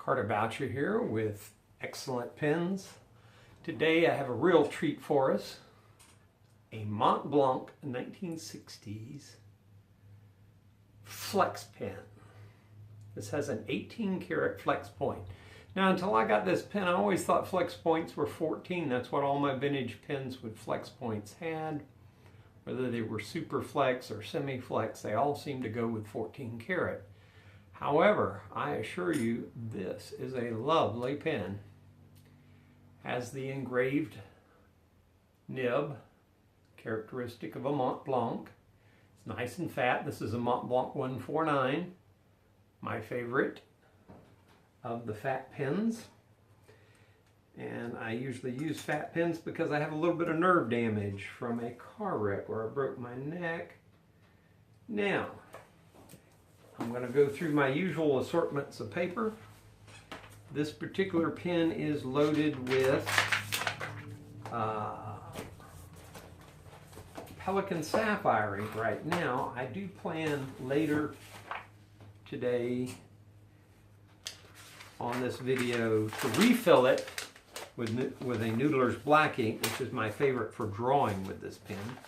Carter Boucher here with excellent pens. Today I have a real treat for us. A Mont Blanc 1960s flex pen. This has an 18 karat flex point. Now until I got this pen I always thought flex points were 14. That's what all my vintage pens with flex points had. Whether they were super flex or semi flex, they all seem to go with 14 karat. However, I assure you this is a lovely pen. Has the engraved nib, characteristic of a Mont Blanc. It's nice and fat. This is a Mont Blanc 149, my favorite of the fat pens. And I usually use fat pens because I have a little bit of nerve damage from a car wreck where I broke my neck. Now, I'm going to go through my usual assortments of paper. This particular pen is loaded with Pelican Sapphire ink right now. I do plan later today on this video to refill it with a Noodler's black ink, which is my favorite for drawing with this pen.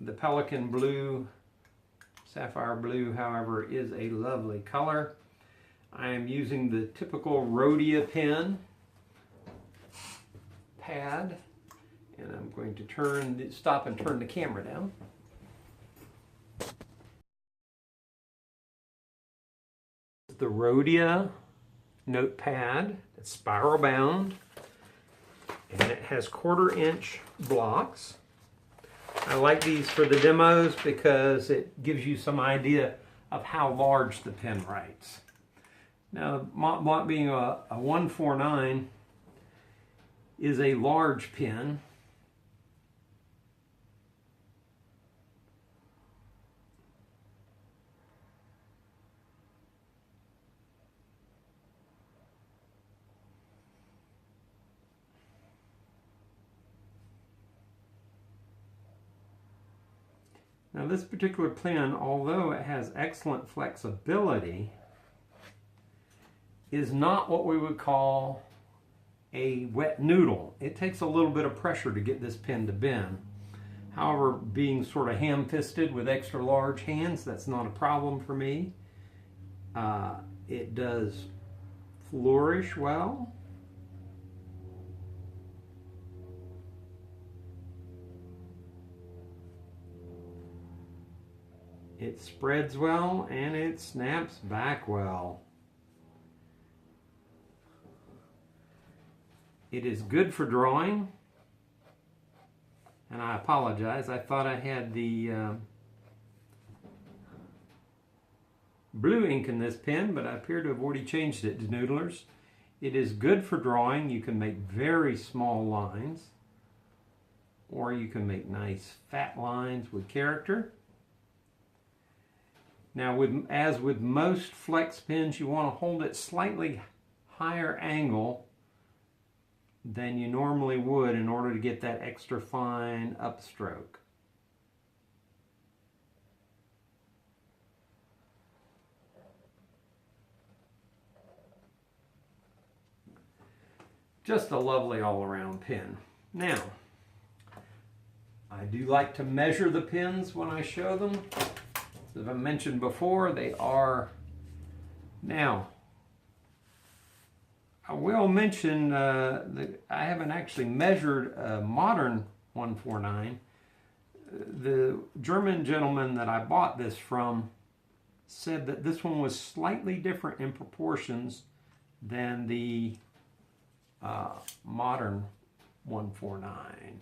The Pelican blue, sapphire blue, however, is a lovely color. I am using the typical Rhodia pen pad, and I'm going to stop and turn the camera down. The Rhodia Notepad. It's spiral bound, and it has 1/4 inch blocks. I like these for the demos because it gives you some idea of how large the pen writes. Now, Mont Blanc being a 149 is a large pen. Now this particular pen, although it has excellent flexibility, is not what we would call a wet noodle. It takes a little bit of pressure to get this pen to bend. However, being sort of ham-fisted with extra large hands, that's not a problem for me. It does flourish well. It spreads well and it snaps back well. It is good for drawing. And I apologize, I thought I had the blue ink in this pen, but I appear to have already changed it to Noodler's. It is good for drawing. You can make very small lines, or you can make nice fat lines with character. Now, as with most flex pens, you want to hold it slightly higher angle than you normally would in order to get that extra fine upstroke. Just a lovely all-around pen. Now, I do like to measure the pens when I show them. As I mentioned before, they are now. I will mention that I haven't actually measured a modern 149. The German gentleman that I bought this from said that this one was slightly different in proportions than the modern 149.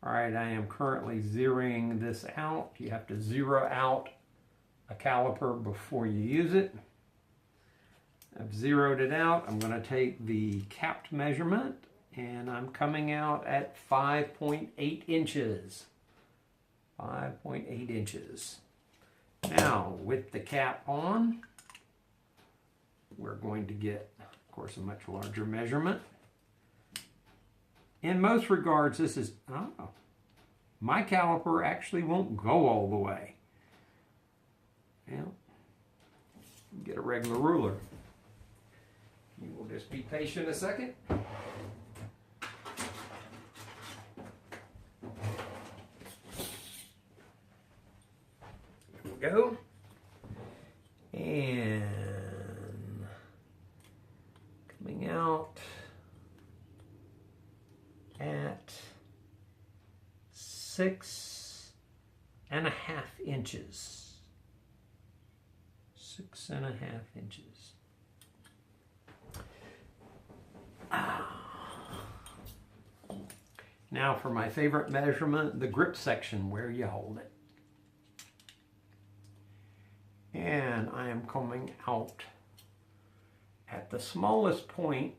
All right, I am currently zeroing this out. You have to zero out a caliper before you use it. I've zeroed it out. I'm going to take the capped measurement and I'm coming out at 5.8 inches. 5.8 inches. Now, with the cap on, we're going to get, of course, a much larger measurement. In most regards, this is, my caliper actually won't go all the way. Well, get a regular ruler. You will just be patient a second. There we go. And coming out at 6.5 inches. 6.5 inches. Now for my favorite measurement, the grip section where you hold it. And I am coming out at the smallest point,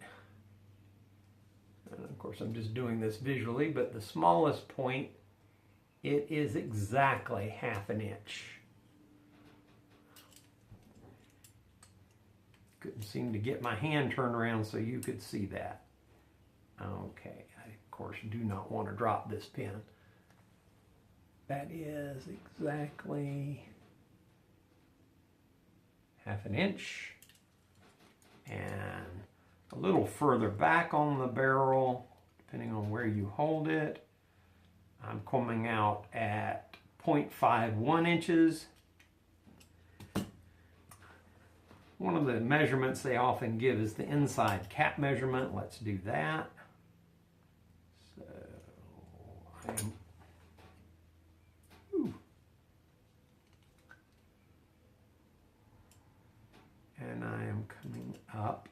and of course I'm just doing this visually, but the smallest point, it is exactly 1/2 inch. Couldn't seem to get my hand turned around so you could see that. Okay, I of course do not want to drop this pen. That is exactly 1/2 inch. And a little further back on the barrel, depending on where you hold it, I'm coming out at 0.51 inches. One of the measurements they often give is the inside cap measurement. Let's do that. So I am, and I am coming up.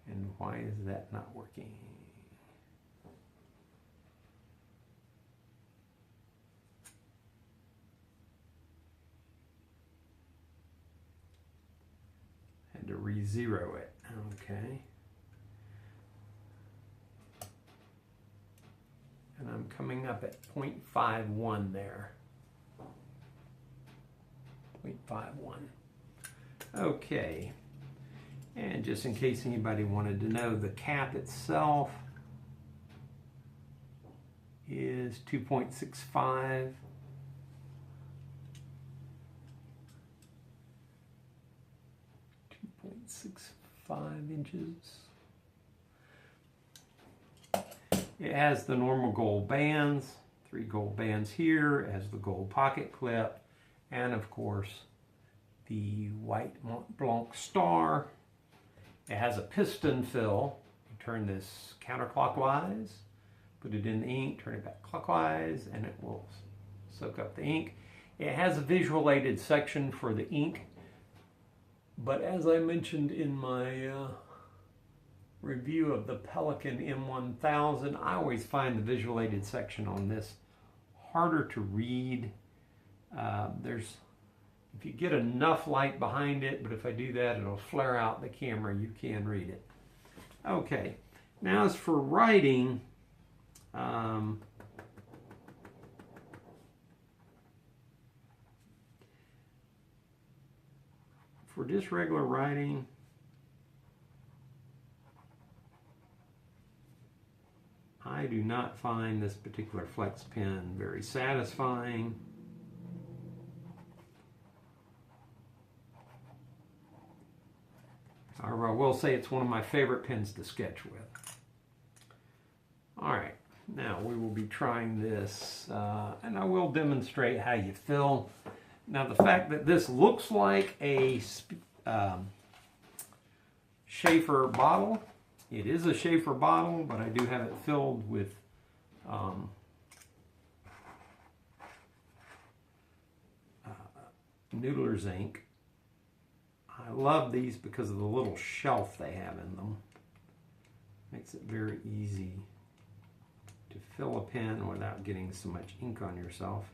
And why is that not working? To re-zero it. Okay. And I'm coming up at 0.51 there. 0.51. Okay. And just in case anybody wanted to know, the cap itself is 2.65. 2.65 inches. It has the normal gold bands, 3 gold bands here. It has the gold pocket clip, and of course the white Mont Blanc star. It has a piston fill. You turn this counterclockwise, put it in the ink, turn it back clockwise, and it will soak up the ink. It has a visual aided section for the ink. But as I mentioned in my review of the Pelican M1000, I always find the visual aided section on this harder to read. If you get enough light behind it, but if I do that, it'll flare out the camera. You can read it. Okay, now as for writing, for just regular writing, I do not find this particular Flex pen very satisfying. However, I will say it's one of my favorite pens to sketch with. All right, now we will be trying this, and I will demonstrate how you fill. Now, the fact that this looks like a Schaefer bottle, it is a Schaefer bottle, but I do have it filled with Noodler's ink. I love these because of the little shelf they have in them. Makes it very easy to fill a pen without getting so much ink on yourself.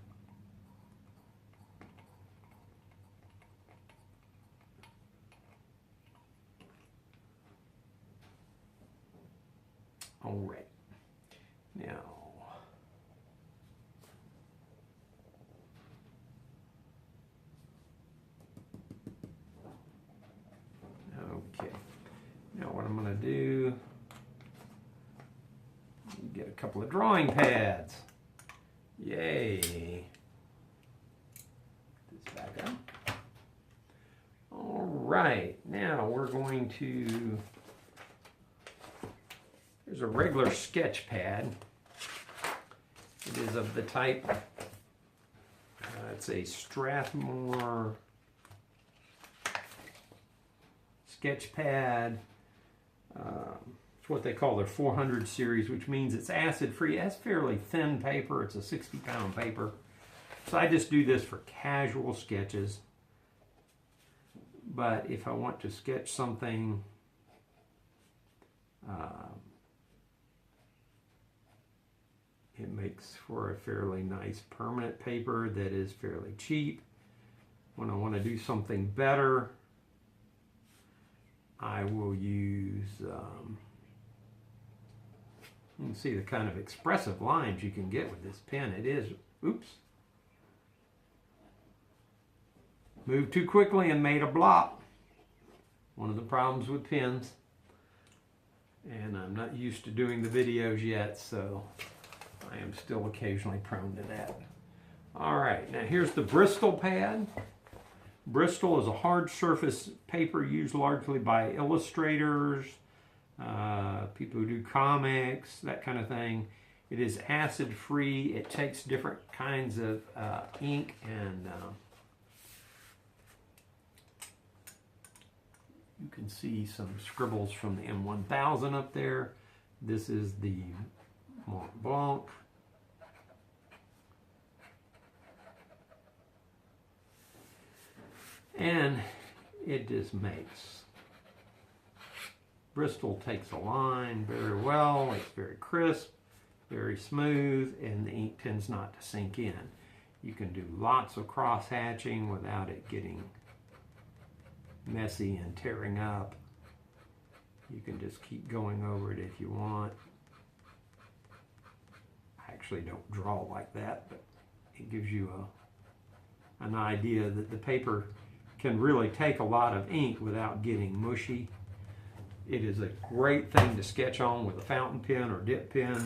All right, now, okay, now what I'm going to do, get a couple of drawing pads. Yay. Put this back up. All right, now we're going to, here's a regular sketch pad. It is of the type, it's a Strathmore sketch pad. It's what they call their 400 series, which means it's acid free. It has fairly thin paper. It's a 60-pound paper. So I just do this for casual sketches. But if I want to sketch something it makes for a fairly nice permanent paper that is fairly cheap. When I want to do something better, I will use, you can see the kind of expressive lines you can get with this pen. It is, oops, moved too quickly and made a blot. One of the problems with pens. And I'm not used to doing the videos yet, so I am still occasionally prone to that. All right, now here's the Bristol pad. Bristol is a hard surface paper used largely by illustrators, people who do comics, that kind of thing. It is acid free. It takes different kinds of ink, and you can see some scribbles from the M1000 up there. This is the Mont Blanc. And it just makes, Bristol takes a line very well. It's very crisp, very smooth, and the ink tends not to sink in. You can do lots of cross hatching without it getting messy and tearing up. You can just keep going over it if you want. I actually don't draw like that, but it gives you an idea that the paper can really take a lot of ink without getting mushy. It is a great thing to sketch on with a fountain pen or dip pen.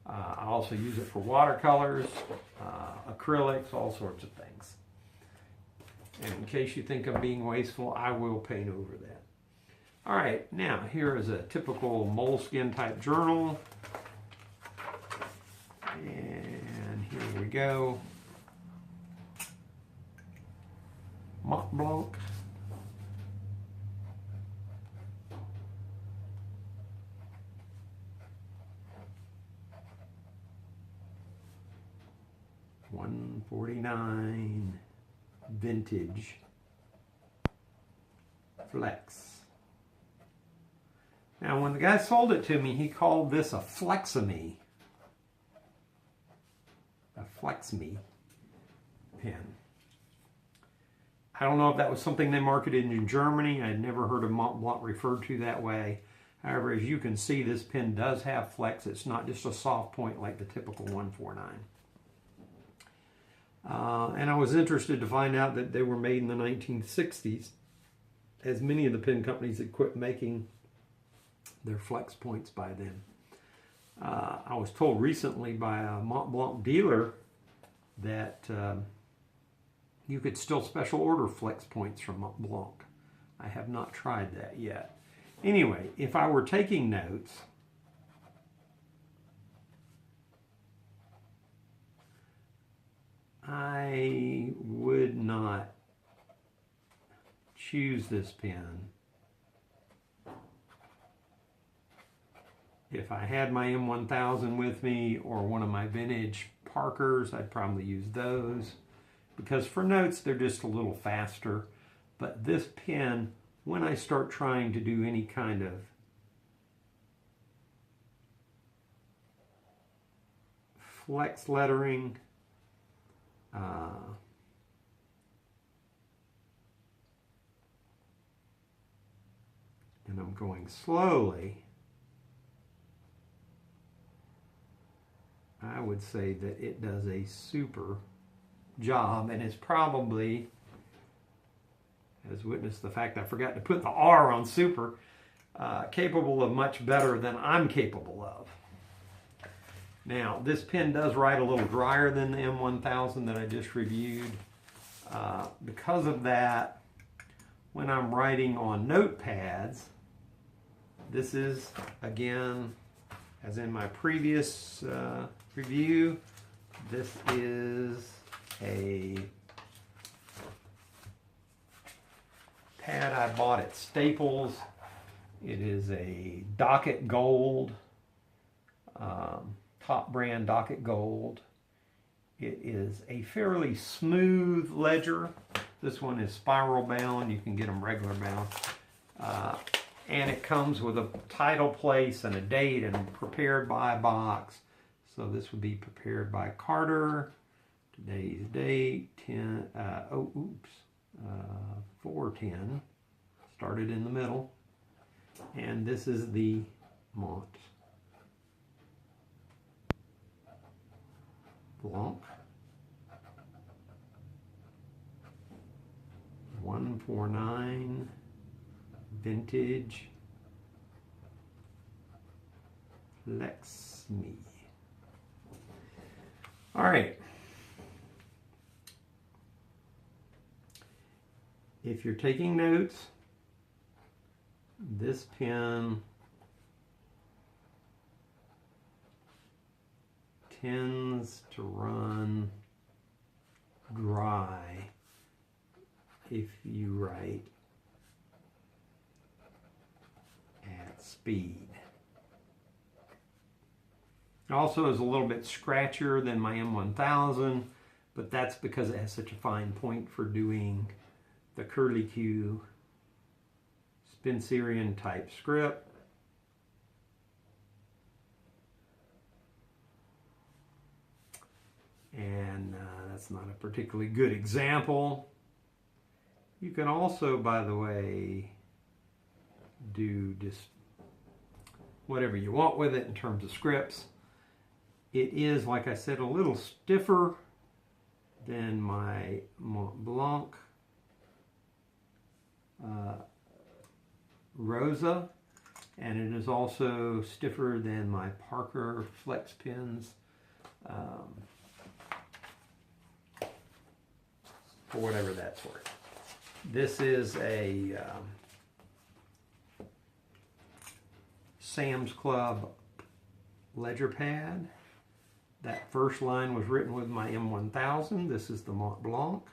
I also use it for watercolors, acrylics, all sorts of things. And in case you think I'm being wasteful, I will paint over that. All right, now here is a typical moleskin type journal. And here we go. Mont Blanc. $149 vintage Flex. Now when the guy sold it to me, he called this a Flexeme. A Flexeme pen. I don't know if that was something they marketed in Germany. I'd never heard of Mont Blanc referred to that way. However, as you can see, this pen does have flex. It's not just a soft point like the typical 149. And I was interested to find out that they were made in the 1960s, as many of the pen companies had quit making their flex points by then. I was told recently by a Mont Blanc dealer that you could still special order flex points from Mont Blanc. I have not tried that yet. Anyway, if I were taking notes, I would not choose this pen. If I had my M1000 with me or one of my vintage Parkers, I'd probably use those, because for notes they're just a little faster. But this pen, when I start trying to do any kind of flex lettering, and I'm going slowly, I would say that it does a super job, and it's probably, as witness the fact I forgot to put the R on super, capable of much better than I'm capable of. Now, this pen does write a little drier than the M1000 that I just reviewed. Because of that, when I'm writing on notepads, this is, again, as in my previous review, this is a pad I bought at Staples. It is a Docket Gold, top brand Docket Gold. It is a fairly smooth ledger. This one is spiral bound. You can get them regular bound. And it comes with a title place and a date and prepared by box. So this would be prepared by Carter. Today's date, 4/10. Started in the middle. And this is the Mont Blanc 149 vintage Flexeme. All right. If you're taking notes, this pen tends to run dry if you write at speed. It also is a little bit scratchier than my M1000, but that's because it has such a fine point for doing the curly Q Spencerian type script. And that's not a particularly good example. You can also, by the way, do just whatever you want with it in terms of scripts. It is, like I said, a little stiffer than my Mont Blanc Rosa, and it is also stiffer than my Parker Flex pens. For whatever that's worth. This is a Sam's Club ledger pad. That first line was written with my M1000. This is the Mont Blanc.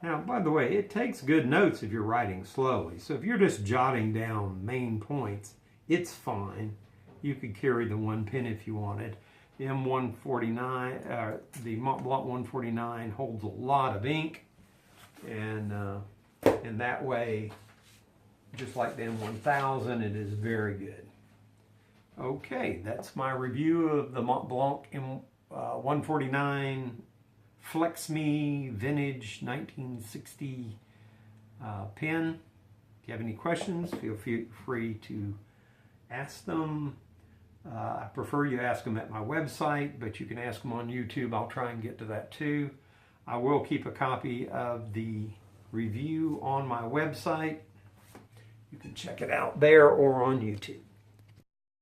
Now, by the way, it takes good notes if you're writing slowly. So if you're just jotting down main points, it's fine. You could carry the one pen if you wanted. The M149, the Mont Blanc 149 holds a lot of ink, and that way, just like the M1000, it is very good. Okay, that's my review of the Mont Blanc M149 Flexeme Vintage 1960 pen. If you have any questions, feel free to ask them. I prefer you ask them at my website, but you can ask them on YouTube. I'll try and get to that too. I will keep a copy of the review on my website. You can check it out there or on YouTube.